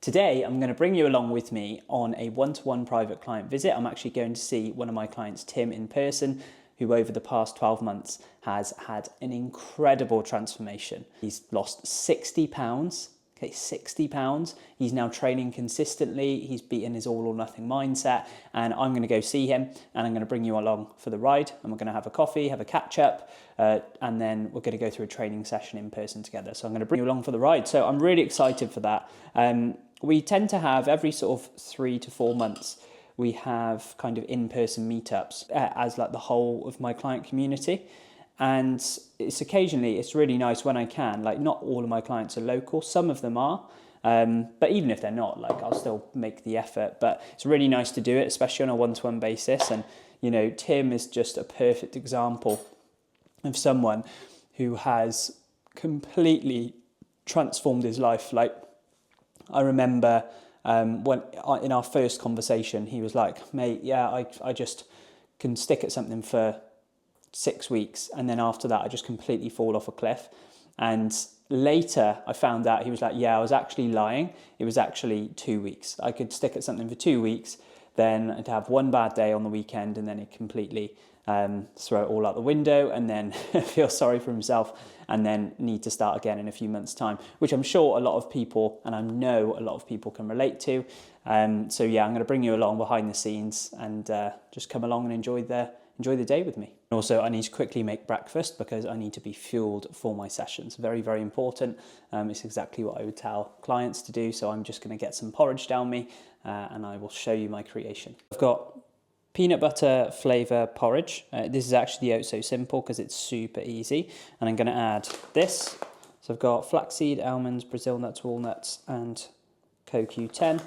Today, I'm going to bring you along with me on a one-to-one private client visit. I'm actually going to see one of my clients, Tim, in person, who over the past 12 months has had an incredible transformation. He's lost 60 pounds. Okay, 60 pounds. He's now training consistently. He's beaten his all or nothing mindset. And I'm going to go see him and I'm going to bring you along for the ride. And we're going to have a coffee, have a catch up, and then we're going to go through a training session in person together. So I'm going to bring you along for the ride. So I'm really excited for that. We tend to have every sort of 3 to 4 months, we have kind of in-person meetups as like the whole of my client community. And it's really nice when I can, like not all of my clients are local, some of them are, but even if they're not, like I'll still make the effort, but it's really nice to do it, especially on a one-to-one basis. And, you know, Tim is just a perfect example of someone who has completely transformed his life. Like I remember when in our first conversation, he was like, mate, yeah, I just can stick at something for 6 weeks, and then after that I just completely fall off a cliff. And later I found out he was like, yeah, I was actually lying. It was actually 2 weeks. I could stick at something for 2 weeks, then I'd have one bad day on the weekend, and then it completely throw it all out the window, and then feel sorry for himself, and then need to start again in a few months' time, which I'm sure a lot of people, and I know a lot of people can relate to. So yeah, I'm going to bring you along behind the scenes and just come along and enjoy the day with me. Also, I need to quickly make breakfast because I need to be fueled for my sessions. Very, very important. It's exactly what I would tell clients to do. So I'm just going to get some porridge down me and I will show you my creation. I've got peanut butter flavour porridge. This is actually the So Simple because it's super easy. And I'm going to add this. So I've got flaxseed, almonds, Brazil nuts, walnuts and CoQ10.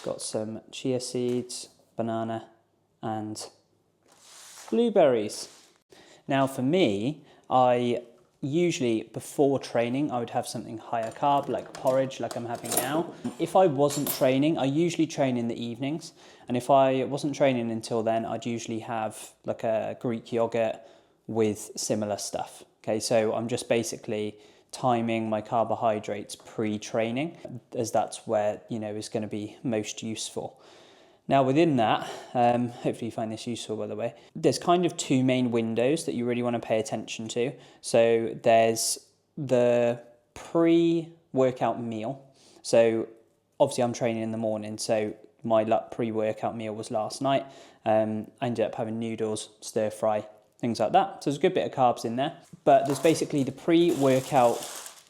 Got some chia seeds, banana and blueberries. Now for me, I usually before training, I would have something higher carb like porridge like I'm having now. If I wasn't training, I usually train in the evenings. And if I wasn't training until then, I'd usually have like a Greek yogurt with similar stuff. Okay, so I'm just basically timing my carbohydrates pre-training as that's where, you know, is going to be most useful. Now within that, hopefully you find this useful by the way, there's kind of two main windows that you really want to pay attention to. So there's the pre-workout meal. So obviously I'm training in the morning, so my pre-workout meal was last night. I ended up having noodles, stir fry, things like that. So there's a good bit of carbs in there. But there's basically the pre-workout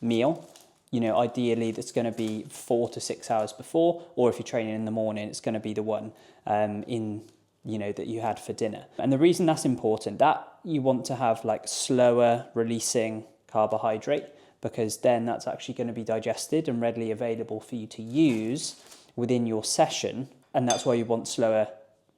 meal. You know, ideally that's going to be 4 to 6 hours before, or if you're training in the morning, it's going to be the one that you had for dinner. And the reason that's important, that you want to have like slower releasing carbohydrate, because then that's actually going to be digested and readily available for you to use within your session. And that's why you want slower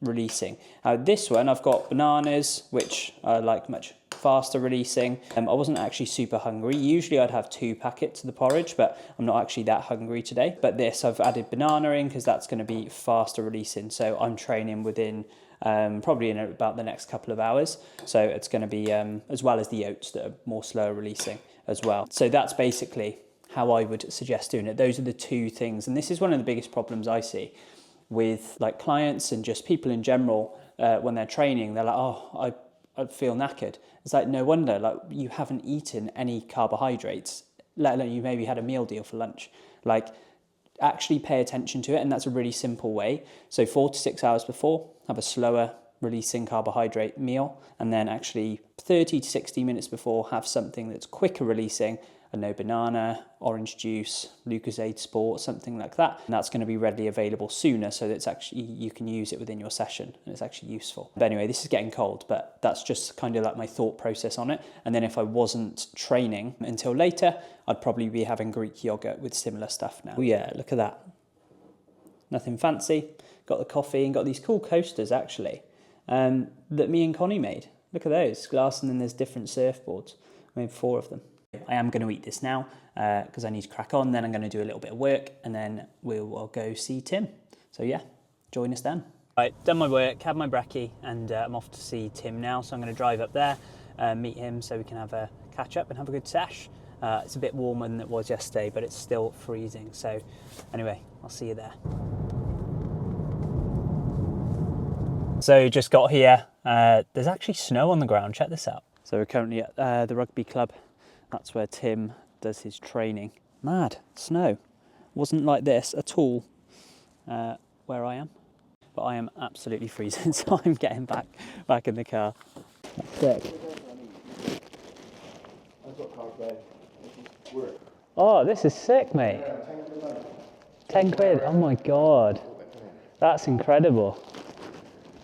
releasing. This one, I've got bananas, which I like much faster releasing. I wasn't actually super hungry. Usually I'd have 2 packets of the porridge, but I'm not actually that hungry today. But this, I've added banana in because that's going to be faster releasing. So I'm training within probably in about the next couple of hours. So it's going to be as well as the oats that are more slower releasing as well. So that's basically how I would suggest doing it. Those are the 2 things. And this is one of the biggest problems I see with like clients and just people in general when they're training. They're like, oh, I feel knackered. It's like, no wonder, like you haven't eaten any carbohydrates, let alone you maybe had a meal deal for lunch. Like actually pay attention to it. And that's a really simple way. So 4 to 6 hours before, have a slower releasing carbohydrate meal. And then actually 30 to 60 minutes before, have something that's quicker releasing. No banana, orange juice, Lucozade Sport, something like that. And that's going to be readily available sooner, so that it's actually you can use it within your session and it's actually useful. But anyway, this is getting cold, but that's just kind of like my thought process on it. And then if I wasn't training until later, I'd probably be having Greek yogurt with similar stuff now. Oh yeah, look at that. Nothing fancy. Got the coffee and got these cool coasters actually that me and Connie made. Look at those glass, and then there's different surfboards. I made 4 of them. I am going to eat this now because I need to crack on. Then I'm going to do a little bit of work and then we'll go see Tim. So yeah, join us then. Right, done my work, had my brekkie, and I'm off to see Tim now. So I'm going to drive up there, meet him so we can have a catch up and have a good sesh. It's a bit warmer than it was yesterday, but it's still freezing. So anyway, I'll see you there. So just got here. There's actually snow on the ground. Check this out. So we're currently at the rugby club. That's where Tim does his training. Mad, snow. Wasn't like this at all where I am. But I am absolutely freezing, so I'm getting back in the car. Sick. Oh, this is sick, mate. 10 quid, oh my God. That's incredible.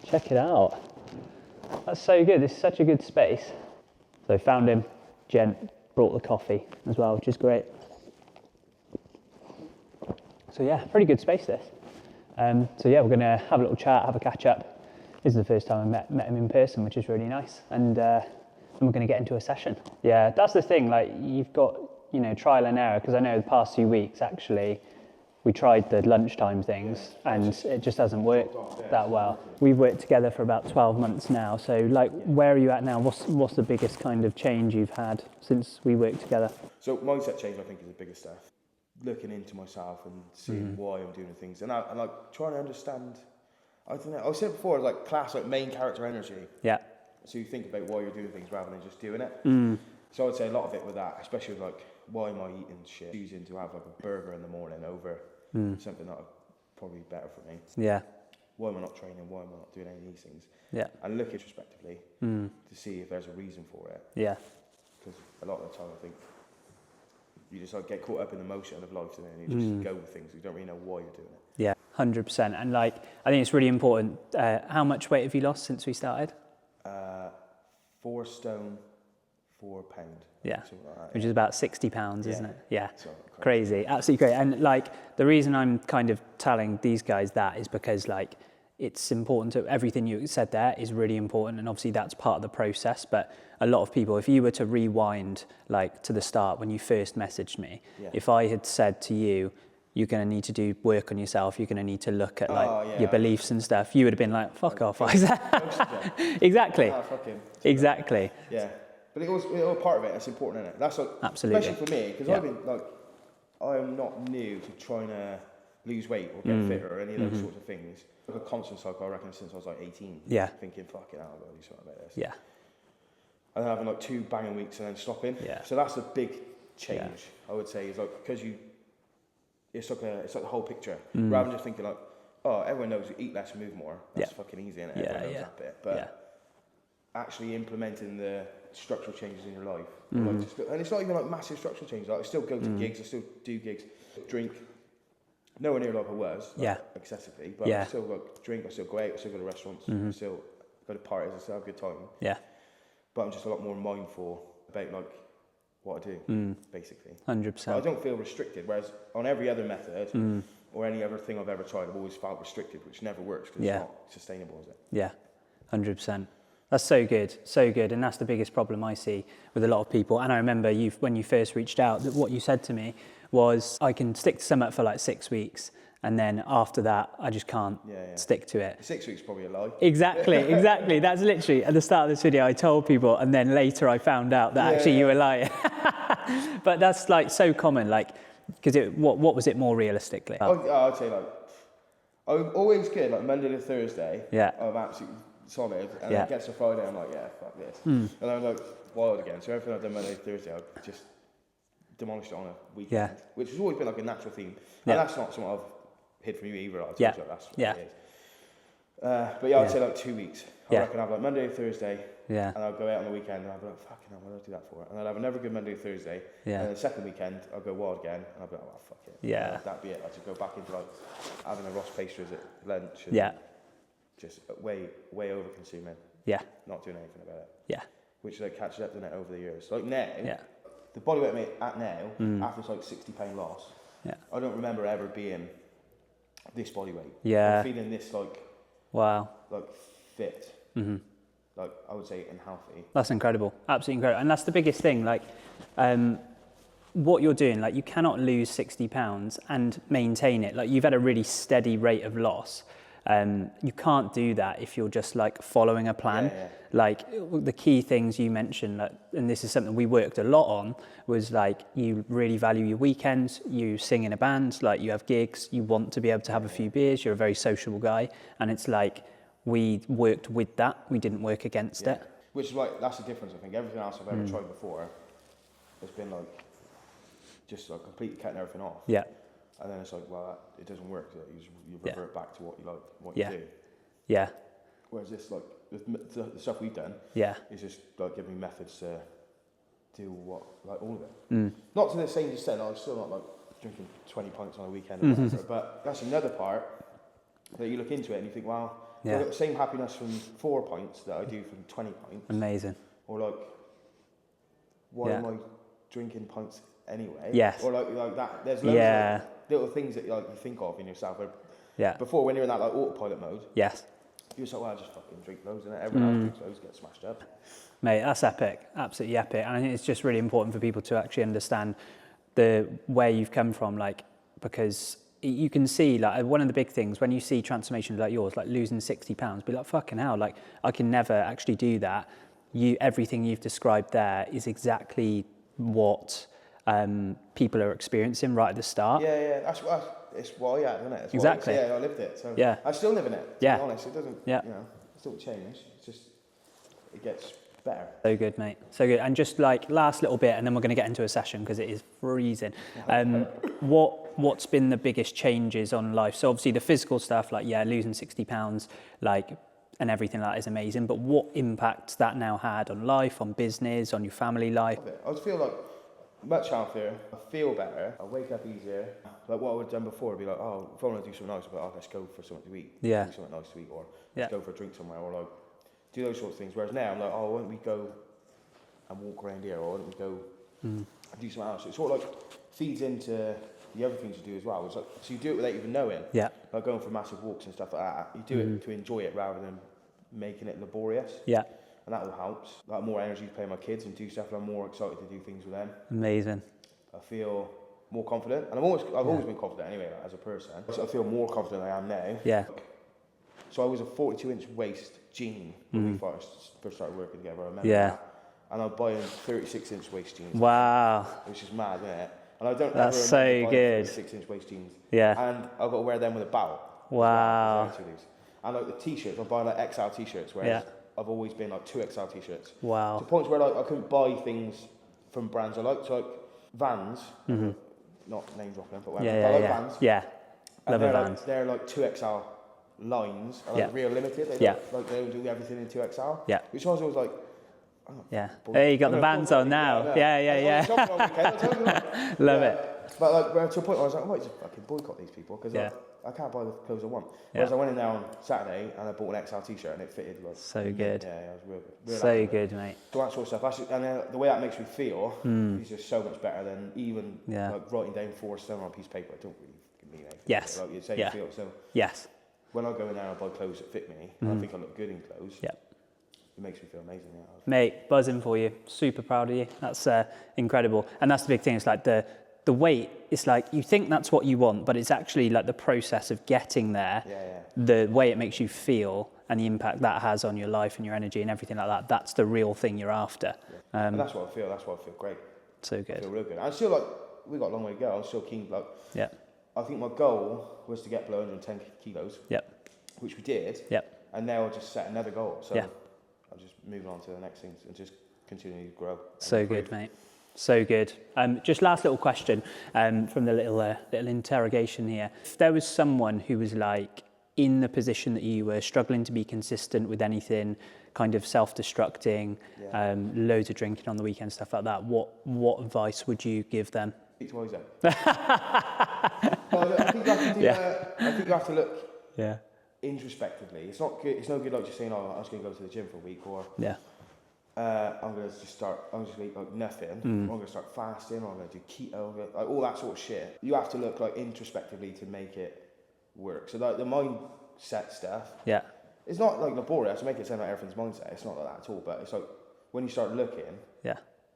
Check it out. That's so good, this is such a good space. So found him, gent brought the coffee as well, which is great. So yeah, pretty good space this. So yeah, we're gonna have a little chat, have a catch up. This is the first time I met him in person, which is really nice. And then we're gonna get into a session. Yeah, that's the thing, like you've got, you know, trial and error, because I know the past few weeks actually, we tried the lunchtime things and it just hasn't worked that well. We've worked together for about 12 months now. So like, where are you at now? What's the biggest kind of change you've had since we worked together? So mindset change, I think, is the biggest stuff. Looking into myself and seeing why I'm doing things, and like trying to understand. I don't know. I said before, like class, like main character energy. Yeah. So you think about why you're doing things rather than just doing it. So I'd say a lot of it with that, especially with like, why am I eating shit? Choosing to have like a burger in the morning over something that probably better for me. Yeah. Why am I not training? Why am I not doing any of these things? Yeah. And look introspectively to see if there's a reason for it. Yeah. Because a lot of the time I think you just like get caught up in the motion of life and then you just go with things. You don't really know why you're doing it. Yeah, 100%. And like, I think it's really important. How much weight have you lost since we started? 4 stone, 4 pound. Yeah, Like that, which is about 60 pounds, isn't it? Yeah, so crazy, absolutely great. And like, the reason I'm kind of telling these guys that is because like, it's important to, everything you said there is really important, and obviously that's part of the process. But a lot of people, if you were to rewind like to the start when you first messaged me, if I had said to you, you're going to need to do work on yourself, you're going to need to look at like your beliefs and stuff, you would have been like, fuck off, Isaac. Exactly. Exactly. Yeah, but it was part of it. It's important, isn't it? That's like, absolutely, especially for me, because I've been like, I'm not new to trying to lose weight or get fitter or any of those sorts of things. Like a constant cycle, I reckon, since I was like 18. Yeah. Thinking, fucking hell, I've got to do something about this. Yeah. And then having like 2 banging weeks and then stopping. Yeah. So that's a big change, I would say, is like, because it's like the whole picture. Rather than just thinking like, oh, everyone knows you eat less and move more. That's fucking easy, innit? Everyone knows that bit. But actually implementing the structural changes in your life. Like and it's not even like massive structural changes. Like I still go to gigs, I still do gigs, drink. Nowhere near like I was, excessively, but I still like drink, I still go out, I still go to restaurants, I still go to parties, I still have a good time. Yeah. But I'm just a lot more mindful about like what I do, basically. 100%. But I don't feel restricted, whereas on every other method or any other thing I've ever tried, I've always felt restricted, which never works because it's not sustainable, is it? Yeah, 100%. That's so good, and that's the biggest problem I see with a lot of people. And I remember when you first reached out, that what you said to me was, I can stick to something for like 6 weeks, and then after that, I just can't stick to it. 6 weeks is probably a lie. Exactly. That's literally at the start of this video, I told people, and then later I found out that actually you were lying. But that's like so common, like, because what was it more realistically? I'd say like, I'm always good, like Monday to Thursday, I'm absolutely solid, and then it gets to Friday, I'm like, yeah, fuck this. And I'm like, wild again. So everything I've done Monday to Thursday, I've just demolished it on a weekend, which has always been like a natural theme. And that's not something I've hid from you either. I told you that's what it is. But I'd say like 2 weeks. I reckon I'll have like Monday to Thursday, and I'll go out on the weekend, and I'll be like, fucking hell, what did I do that for? And I'll have another good Monday to Thursday, and then the second weekend, I'll go wild again, and I'll be like, oh, fuck it. Yeah. That'd be it. I'll just go back into like having a Ross pastries at lunch, and just way over consuming. Yeah. Not doing anything about it. Yeah. Which like catches up to it over the years. Like now, the body weight I'm at now, after it's like £60 loss, I don't remember ever being this body weight. Yeah. I'm feeling this like, like fit. Like I would say, and healthy. That's incredible. Absolutely incredible. And that's the biggest thing. Like, what you're doing, like you cannot lose £60 and maintain it. Like you've had a really steady rate of loss. You can't do that if you're just like following a plan. Like the key things you mentioned, and this is something we worked a lot on, was like you really value your weekends, you sing in a band, like you have gigs, you want to be able to have a few beers, you're a very sociable guy, and it's like we worked with that, we didn't work against it. Which is like, that's the difference, I think. Everything else I've ever tried before has been like, just like completely cutting everything off. Yeah. And then it's like, well, it doesn't work. You revert back to what you like, what you do. Yeah. Whereas this, like, the stuff we've done is just like giving me methods to do what, like all of it. Not to the same extent, I'm still not like drinking 20 pints on a weekend or whatever, but that's another part that you look into it and you think, wow, I got the same happiness from 4 pints that I do from 20 pints. Amazing. Or like, why am I drinking pints anyway? Yes. Or like that, there's loads of little things that like you think of in yourself. Before, when you're in that like autopilot mode, you're just like, well, I just fucking drink loads, and everyone else drinks loads, get smashed up. Mate, that's epic, absolutely epic. And I think it's just really important for people to actually understand where you've come from, like, because you can see, like, one of the big things when you see transformations like yours, like losing 60 pounds, be like, fucking hell, like, I can never actually do that. Everything you've described there is exactly what people are experiencing right at the start. It's what I had, isn't it? It's exactly. I lived it. So I still live in it, to be honest. It doesn't, it doesn't change. It's just, it gets better. So good, mate. So good. And just like last little bit, and then we're going to get into a session because it is freezing. What's been the biggest changes on life? So obviously the physical stuff, like, losing 60 pounds, like, and everything like that is amazing. But what impact that now had on life, on business, on your family life? I just feel like much healthier. I feel better. I wake up easier. Like what I would have done before would be like, oh, if I want to do something nice, I'd be like, oh, let's go for something to eat. Do something nice to eat, or let's go for a drink somewhere, or like do those sorts of things. Whereas now I'm like, oh, why don't we go and walk around here, or why don't we go and do something else? It sort of like feeds into the other things you do as well. It's like, so you do it without even knowing. Like going for massive walks and stuff like that. You do it to enjoy it rather than making it laborious. And that all helps. Like more energy to play with my kids and do stuff, and I'm more excited to do things with them. Amazing. I feel more confident, and I've always been confident anyway, like, as a person. So I feel more confident than I am now. So I was a 42-inch waist jean when we first started working together. I remember that. And I'm buying 36-inch waist jeans. Wow. Which is mad, isn't it? And I don't. That's so good. 36-inch waist jeans. And I've got to wear them with a belt. Wow. And like the t-shirts, I'm buying like XL t-shirts, whereas I've always been like 2XL t-shirts. Wow. To points where like I couldn't buy things from brands I like. So like Vans, not name dropping them, but I like Vans. Love Vans. Like, they're like 2XL lines, like real limited. They like they do everything in 2XL. Which I was always like, hey, you got the Vans on now. Love it. But like to a point where I was like, I might just fucking boycott these people because I can't buy the clothes I want. Whereas I went in there on Saturday and I bought an XL t-shirt and it fitted like so good. Yeah, it was real so good, mate. So that sort of stuff. And then the way that makes me feel is just so much better than even like writing down 4 stone on a piece of paper. I don't really mean anything. Yes. Like you say, you feel. So when I go in there and buy clothes that fit me, and I think I look good in clothes. It makes me feel amazing. Mate, buzzing for you. Super proud of you. That's incredible. And that's the big thing. It's like the weight, it's like you think that's what you want, but it's actually like the process of getting there, the way it makes you feel and the impact that has on your life and your energy and everything like that. That's the real thing you're after. And that's what I feel. That's why I feel great. So good. I feel real good. I still like, we got a long way to go. I'm still keen. Like, I think my goal was to get below 110 kilos, which we did. And now I'll just set another goal. So I'm just moving on to the next things and just continue to grow. So good, mate. So good. Just last little question from the little interrogation here. If there was someone who was like in the position that you were, struggling to be consistent with anything, kind of self-destructing, loads of drinking on the weekend, stuff like that, what advice would you give them? It's wiser. Well, I think you have to look introspectively. It's not good. It's no good like just saying, "Oh, I'm just going to go to the gym for a week," or I'm going to just start, I'm just going to eat like nothing, I'm going to start fasting, or I'm going to do keto, like all that sort of shit. You have to look like introspectively to make it work. So like the mindset stuff, it's not like laborious to make it sound like everything's mindset. It's not like that at all, but it's like when you start looking,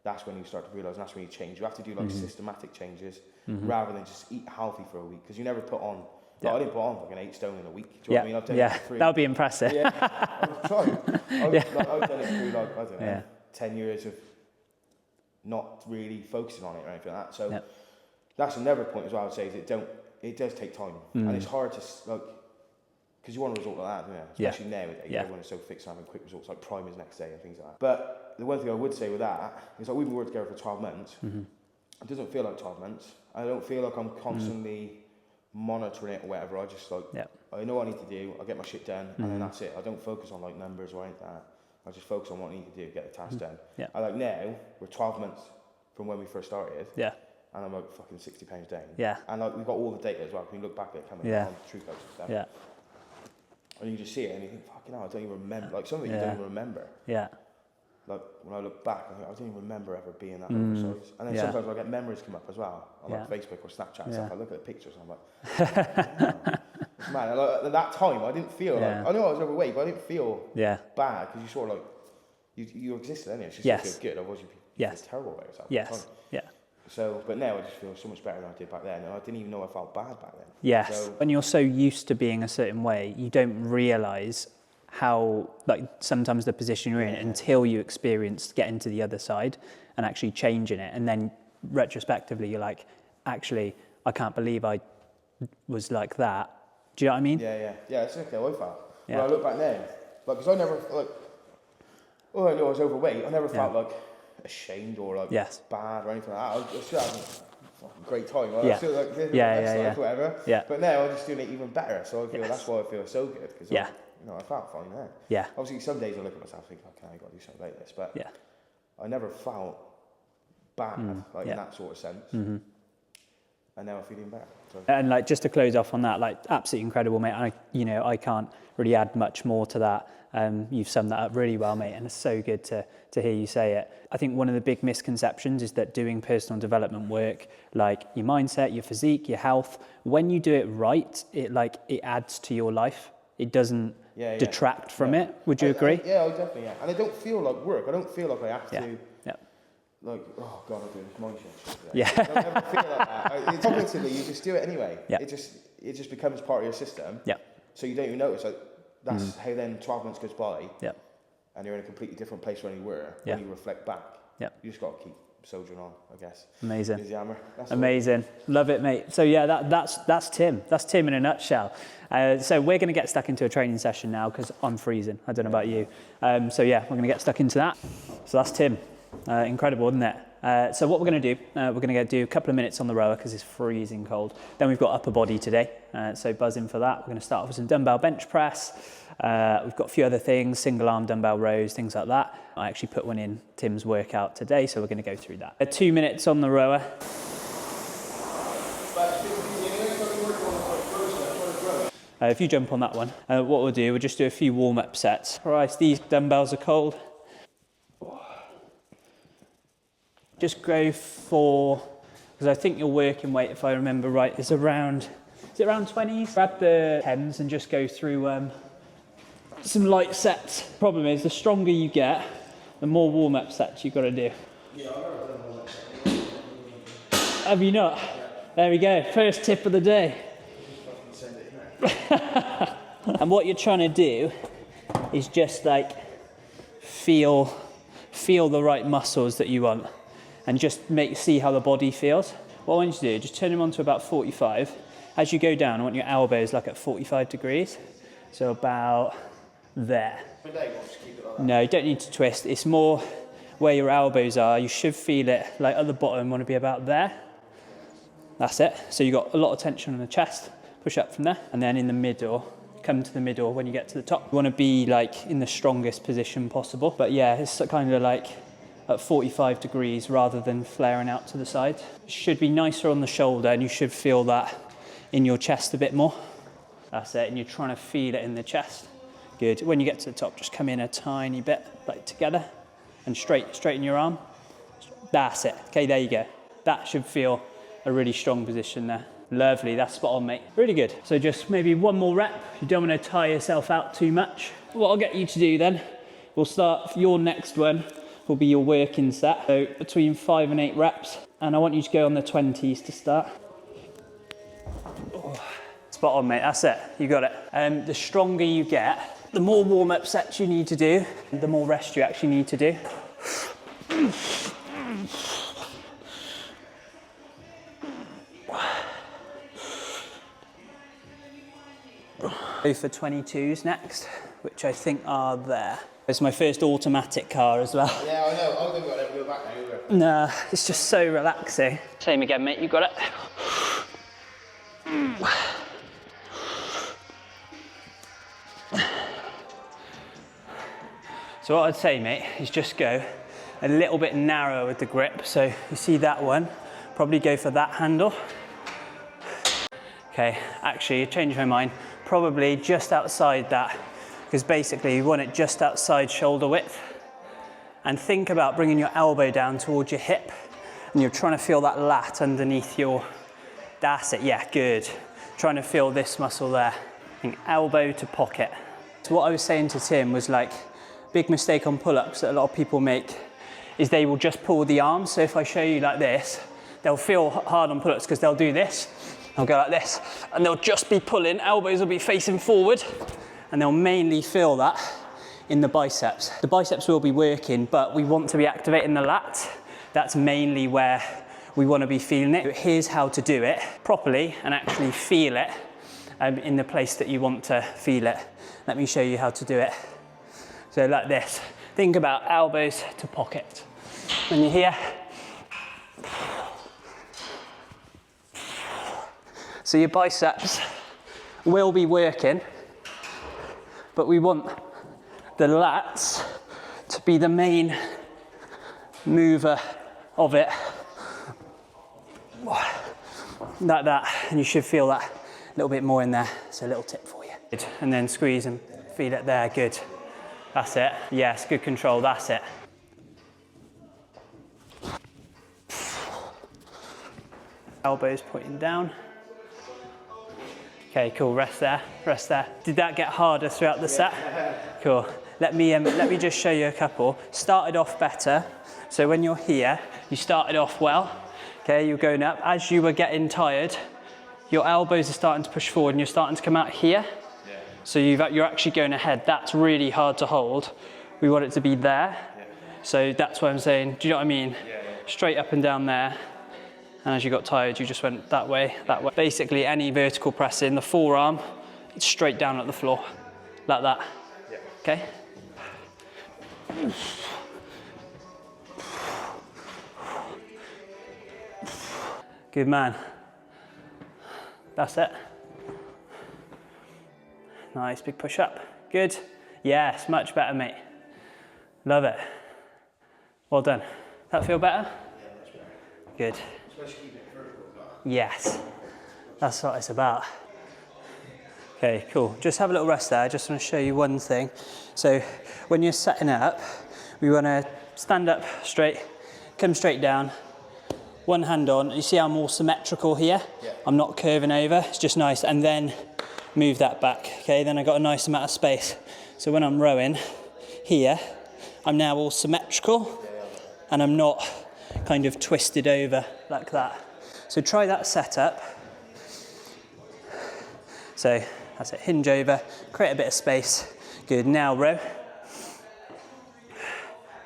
that's when you start to realise, and that's when you change. You have to do like systematic changes rather than just eat healthy for a week, because you never put on Like, I didn't put on fucking 8 stone in a week. Do you know what I mean? I've done it for 3. That would be impressive. Yeah, I've tried. I've done it through, like, I don't know, 10 years of not really focusing on it or anything like that. So that's another point as well, I would say, is it does take time. And it's hard to, like, because you want a result like that, don't you? Especially nowadays, everyone is so fixed on having quick results, like primers next day and things like that. But the one thing I would say with that is, like, we've been working together for 12 months. It doesn't feel like 12 months. I don't feel like I'm constantly monitoring it or whatever. I just, like, I know what I need to do, I get my shit done, and then that's it. I don't focus on, like, numbers or anything like that. I just focus on what I need to do, get the task done. I, like, now, we're 12 months from when we first started. And I'm like fucking 60 pounds down. And, like, we've got all the data as well. Can you look back at it coming on True Coach and stuff? And you just see it and you think, fucking hell, I don't even remember. Like, some of it you don't even remember. Like, when I look back, I think, I don't even remember ever being that oversized. And then sometimes I get memories come up as well on, like, Facebook or Snapchat and stuff. I look at the pictures and I'm like, it's mad. And, like, at that time, I didn't feel like, I know I was overweight, but I didn't feel bad, because you sort of, like, you existed anyway. It's just feel good. Otherwise you feel terrible about yourself. So, but now I just feel so much better than I did back then, and I didn't even know I felt bad back then. So, when you're so used to being a certain way, you don't realise how, like, sometimes the position you're in until you experience getting to the other side and actually changing it, and then retrospectively you're like, actually, I can't believe I was like that. Do you know what I mean? Yeah, it's okay. I felt. When I look back now, like, because I never, like, although I knew I was overweight, I never felt like ashamed or, like, bad or anything like that. I was still having a fucking great time. Like, I still, like, whatever. But now I'm just doing it even better. So I feel that's why I feel so good, because you know, I felt fine there. Obviously, some days I look at myself and think, okay, I got to do something like this. But I never felt bad, like, in that sort of sense. And now I'm feeling better. So. And, like, just to close off on that, like, absolutely incredible, mate. I can't really add much more to that. You've summed that up really well, mate, and it's so good to hear you say it. I think one of the big misconceptions is that doing personal development work, like your mindset, your physique, your health, when you do it right, it adds to your life. It doesn't detract from it. Would you agree? I definitely. And I don't feel like work. I don't feel like I have to. Like, oh God, I'm doing this mind shit. I don't ever feel like that. Cognitively, you just do it anyway. It just becomes part of your system. So you don't even notice. Like, that's how then 12 months goes by. And you're in a completely different place when you were. When you reflect back. You just got to keep soldiering on, I guess. Amazing. Use the hammer. Amazing. Love it, mate. So that's Tim. That's Tim in a nutshell. So we're going to get stuck into a training session now because I'm freezing. I don't know about you. We're going to get stuck into that. So that's Tim. Incredible, isn't it? So what we're going to do, we're going to do a couple of minutes on the rower because it's freezing cold. Then we've got upper body today. So buzzing for that. We're going to start off with some dumbbell bench press. We've got a few other things, single arm dumbbell rows, things like that. I actually put one in Tim's workout today, so we're going to go through that. 2 minutes on the rower. If you jump on that one, what we'll do, we'll just do a few warm-up sets. Christ, these dumbbells are cold. Just go for, because I think your working weight, if I remember right, is around 20s? Grab the 10s and just go through some light sets. Problem is, the stronger you get, the more warm-up sets you've got to do. Yeah, I've never done warm-up sets. Have you not? There we go, first tip of the day. And what you're trying to do is just, like, feel the right muscles that you want. And just see how the body feels. What I want you to do, just turn them on to about 45. As you go down, I want your elbows like at 45 degrees. So about there. No, you don't need to twist. It's more where your elbows are. You should feel it, like at the bottom, want to be about there. That's it. So you've got a lot of tension on the chest. Push up from there. And then in the middle, come to the middle when you get to the top. You want to be, like, in the strongest position possible. But yeah, it's kind of like at 45 degrees rather than flaring out to the side. It should be nicer on the shoulder, and you should feel that in your chest a bit more. That's it, and you're trying to feel it in the chest. Good. When you get to the top, just come in a tiny bit, like together, and straighten your arm. That's it. Okay, there you go. That should feel a really strong position there. Lovely, that's spot on, mate. Really good. So just maybe one more rep. You don't want to tire yourself out too much. What I'll get you to do then, we'll start your next one. Will be your working set, so between 5 and 8 reps, and I want you to go on the 20s to start. Spot on, mate, that's it, you got it. The stronger you get, the more warm-up sets you need to do, the more rest you actually need to do. Go for 22s next, which I think are there. It's my first automatic car as well. Yeah, I know. I don't want to go back now either. Nah, it's just so relaxing. Same again, mate, you got it. So what I'd say, mate, is just go a little bit narrower with the grip. So you see that one, probably go for that handle. Okay, actually, you changed my mind. Probably just outside that, because basically you want it just outside shoulder width. And think about bringing your elbow down towards your hip, and you're trying to feel that lat underneath your, that's it, yeah, good. Trying to feel this muscle there. Think elbow to pocket. So what I was saying to Tim was like, big mistake on pull-ups that a lot of people make is they will just pull the arms. So if I show you like this, they'll feel hard on pull-ups because they'll do this. They'll go like this, and they'll just be pulling, elbows will be facing forward, and they'll mainly feel that in the biceps. The biceps will be working, but we want to be activating the lats. That's mainly where we want to be feeling it. Here's how to do it properly and actually feel it in the place that you want to feel it. Let me show you how to do it. So like this, think about elbows to pocket. When you're here, so your biceps will be working, but we want the lats to be the main mover of it. Like that, and you should feel that a little bit more in there. So a little tip for you. And then squeeze and feel it there, good. That's it, yes, good control, that's it. Elbows pointing down. Okay, cool, rest there, rest there. Did that get harder throughout the set? Cool. Let me just show you a couple. Started off better. So when you're here, you started off well. Okay, you're going up. As you were getting tired, your elbows are starting to push forward and you're starting to come out here. So you're actually going ahead. That's really hard to hold. We want it to be there. So that's what I'm saying. Do you know what I mean? Straight up and down there. And as you got tired, you just went that way, that way. Basically, any vertical press in the forearm, it's straight down at the floor, like that. Okay? Good man. That's it. Nice, big push up. Good. Yes, much better, mate. Love it. Well done. That feel better? Yeah, much better. Good. Especially keeping it vertical as well. Yes, that's what it's about. Okay, cool. Just have a little rest there. I just want to show you one thing. So when you're setting up, we want to stand up straight, come straight down, one hand on. You see I'm all symmetrical here? Yeah. I'm not curving over, it's just nice. And then move that back, okay? Then I got a nice amount of space. So when I'm rowing here, I'm now all symmetrical and I'm not kind of twisted over like that. So try that setup. So that's it, hinge over, create a bit of space. Good, now row.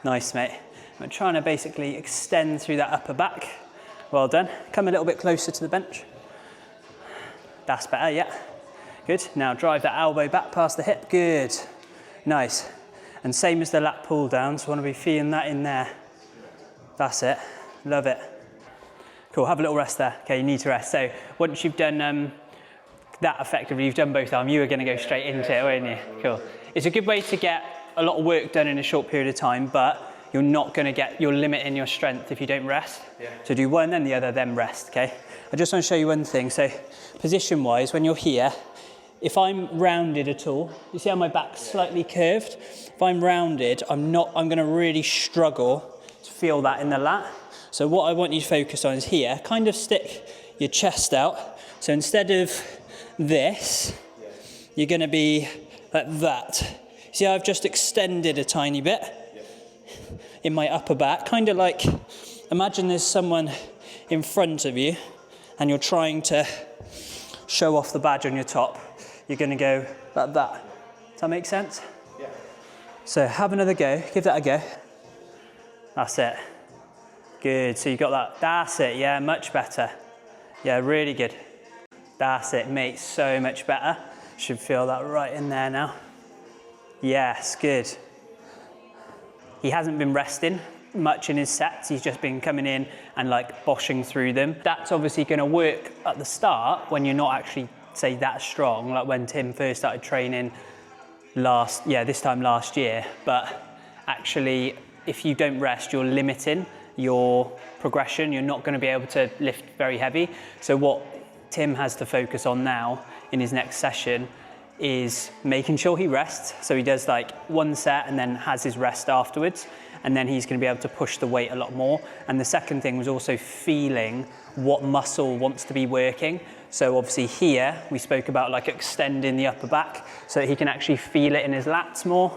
Nice, mate. I'm trying to basically extend through that upper back. Well done. Come a little bit closer to the bench. That's better, yeah. Good, now drive that elbow back past the hip, good. Nice. And same as the lat pull down, so I want to be feeling that in there. That's it, love it. Cool, have a little rest there. Okay, you need to rest. So once you've done that effectively, you've done both arms, you were going to go straight into it, weren't you? Cool. It's a good way to get a lot of work done in a short period of time, but you're not going to get, you're limiting your strength if you don't rest. Yeah. So do one, then the other, then rest, okay? I just want to show you one thing. So position-wise, when you're here, if I'm rounded at all, you see how my back's slightly curved? If I'm rounded, I'm going to really struggle to feel that in the lat. So what I want you to focus on is here, kind of stick your chest out. So instead of this, you're going to be like that. See how I've just extended a tiny bit in my upper back, kind of like, imagine there's someone in front of you and you're trying to show off the badge on your top, you're going to go like that. Does that make sense? Yeah. So have another go, give that a go. That's it. Good, so you got that. That's it, yeah, much better. Yeah, really good. That's it, mate, so much better. Should feel that right in there now. Yes, good. He hasn't been resting much in his sets. He's just been coming in and like boshing through them. That's obviously going to work at the start when you're not actually, say, that strong, like when Tim first started training this time last year. But actually, if you don't rest, you're limiting your progression. You're not going to be able to lift very heavy. So what Tim has to focus on now in his next session is making sure he rests. So he does like one set and then has his rest afterwards. And then he's going to be able to push the weight a lot more. And the second thing was also feeling what muscle wants to be working. So obviously here we spoke about like extending the upper back so that he can actually feel it in his lats more,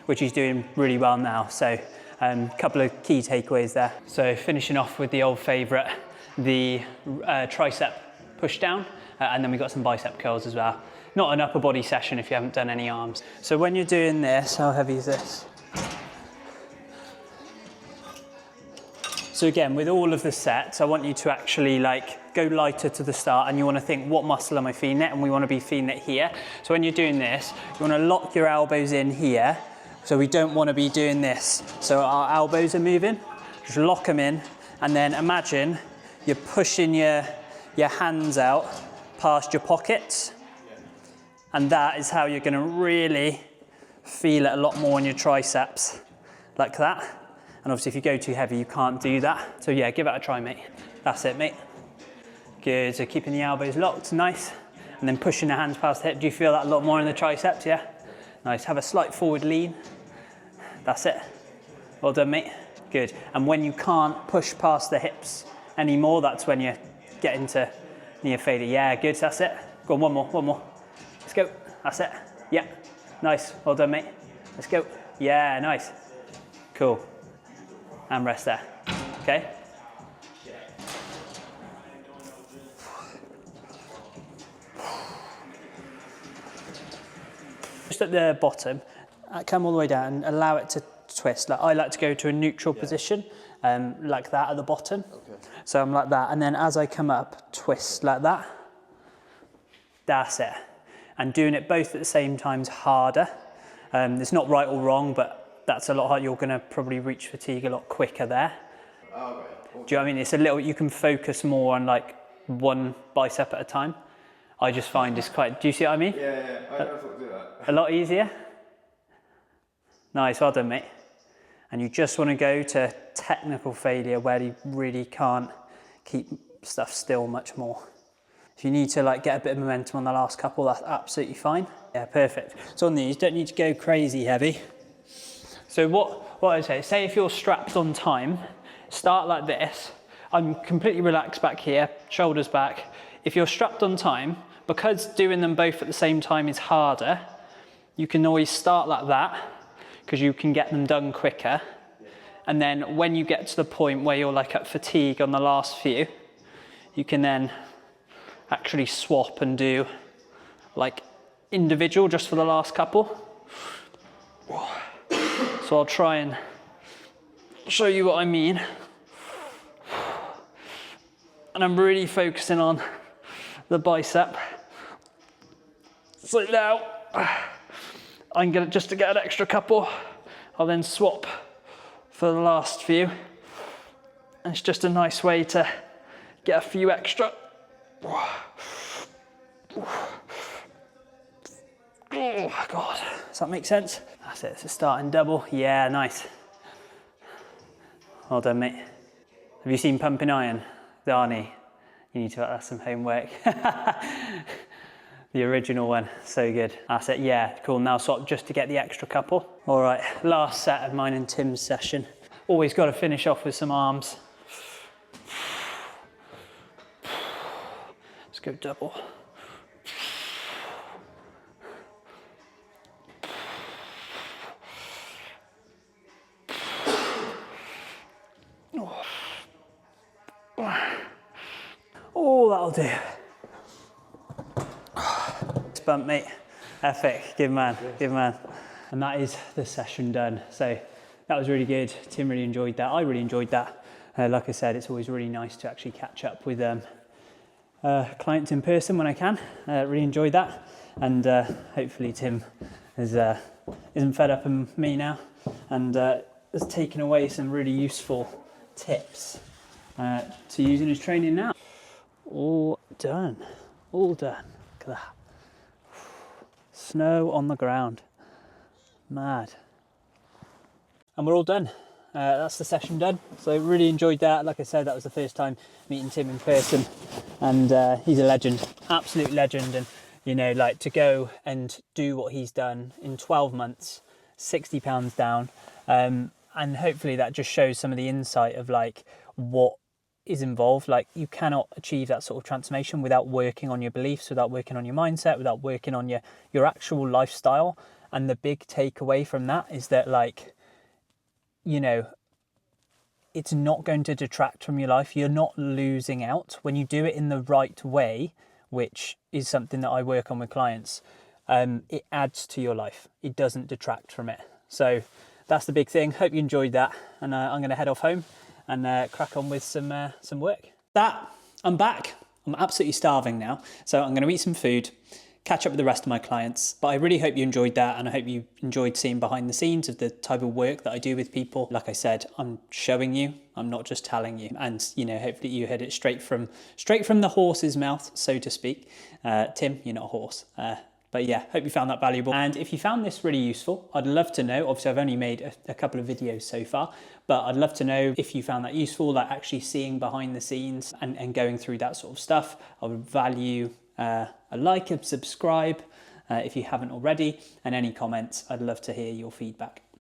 which he's doing really well now. So a couple of key takeaways there. So finishing off with the old favorite, the tricep push down, and then we got some bicep curls as well. Not an upper body session if you haven't done any arms. So when you're doing this, how heavy is this? So again, with all of the sets, I want you to actually like go lighter to the start, and you want to think, what muscle am I feeling it? And we want to be feeling it here. So when you're doing this, you want to lock your elbows in here. So we don't want to be doing this. So our elbows are moving, just lock them in. And then imagine you're pushing your hands out past your pockets. And that is how you're going to really feel it a lot more in your triceps, like that. And obviously if you go too heavy, you can't do that. So yeah, give it a try, mate. That's it, mate. Good, so keeping the elbows locked, nice. And then pushing the hands past the hip. Do you feel that a lot more in the triceps, yeah? Nice, have a slight forward lean. That's it. Well done, mate. Good. And when you can't push past the hips anymore, that's when you get into near failure. Yeah, good, that's it. Go on, one more. Let's go, that's it. Yeah, nice, well done, mate. Let's go. Yeah, nice. Cool. And rest there, okay? Just at the bottom, come all the way down and allow it to twist. Like I like to go to a neutral position, like that at the bottom. Okay. So I'm like that, and then as I come up, twist like that. That's it. And doing it both at the same time is harder. It's not right or wrong, but that's a lot harder. You're going to probably reach fatigue a lot quicker there. Oh, right. Do you know what I mean? It's a little, you can focus more on like one bicep at a time. I just find it's quite, do you see what I mean? Yeah, I never thought to do that. A lot easier. Nice, well done, mate. And you just want to go to technical failure where you really can't keep stuff still much more. If you need to like get a bit of momentum on the last couple, that's absolutely fine. Yeah, perfect. So on these, don't need to go crazy heavy. So what I say if you're strapped on time, start like this. I'm completely relaxed back here, shoulders back. If you're strapped on time, because doing them both at the same time is harder, you can always start like that because you can get them done quicker. And then when you get to the point where you're like at fatigue on the last few, you can then actually swap and do like individual just for the last couple. So I'll try and show you what I mean. And I'm really focusing on the bicep. So now I'm gonna just to get an extra couple, I'll then swap for the last few. And it's just a nice way to get a few extra. Oh God, does that make sense? That's it, it's a starting double. Yeah, nice. Well done, mate. Have you seen Pumping Iron, Darnie? You need to have some homework. The original one, so good. That's it, yeah, cool. Now swap just to get the extra couple. All right, last set of mine and Tim's session. Always got to finish off with some arms. Let's go double. Oh, that'll do. fist bump, mate. Epic, good man, good man. And that is the session done. So that was really good. Tim really enjoyed that. I really enjoyed that. Like I said, it's always really nice to actually catch up with clients in person when I can. Really enjoyed that. And hopefully Tim isn't fed up of me now and has taken away some really useful tips to use in his training now. All done, all done. Look at that. Snow on the ground. Mad. And we're all done. That's the session done. So really enjoyed that. Like I said, that was the first time meeting Tim in person, and he's a legend, absolute legend. And you know, like to go and do what he's done in 12 months, 60 pounds down, and hopefully that just shows some of the insight of like what is involved. Like you cannot achieve that sort of transformation without working on your beliefs, without working on your mindset, without working on your actual lifestyle. And the big takeaway from that is that, like, you know, it's not going to detract from your life. You're not losing out when you do it in the right way, which is something that I work on with clients. It adds to your life. It doesn't detract from it. So that's the big thing. Hope you enjoyed that. And I'm going to head off home and crack on with some work. I'm back. I'm absolutely starving now. So I'm going to eat some food, catch up with the rest of my clients. But I really hope you enjoyed that, and I hope you enjoyed seeing behind the scenes of the type of work that I do with people. Like I said, I'm showing you, I'm not just telling you. And you know, hopefully you heard it straight from the horse's mouth, so to speak. Tim, you're not a horse. But yeah, hope you found that valuable. And if you found this really useful, I'd love to know. Obviously, I've only made a couple of videos so far, but I'd love to know if you found that useful, like actually seeing behind the scenes and going through that sort of stuff. I would value a like and subscribe if you haven't already, and any comments. I'd love to hear your feedback.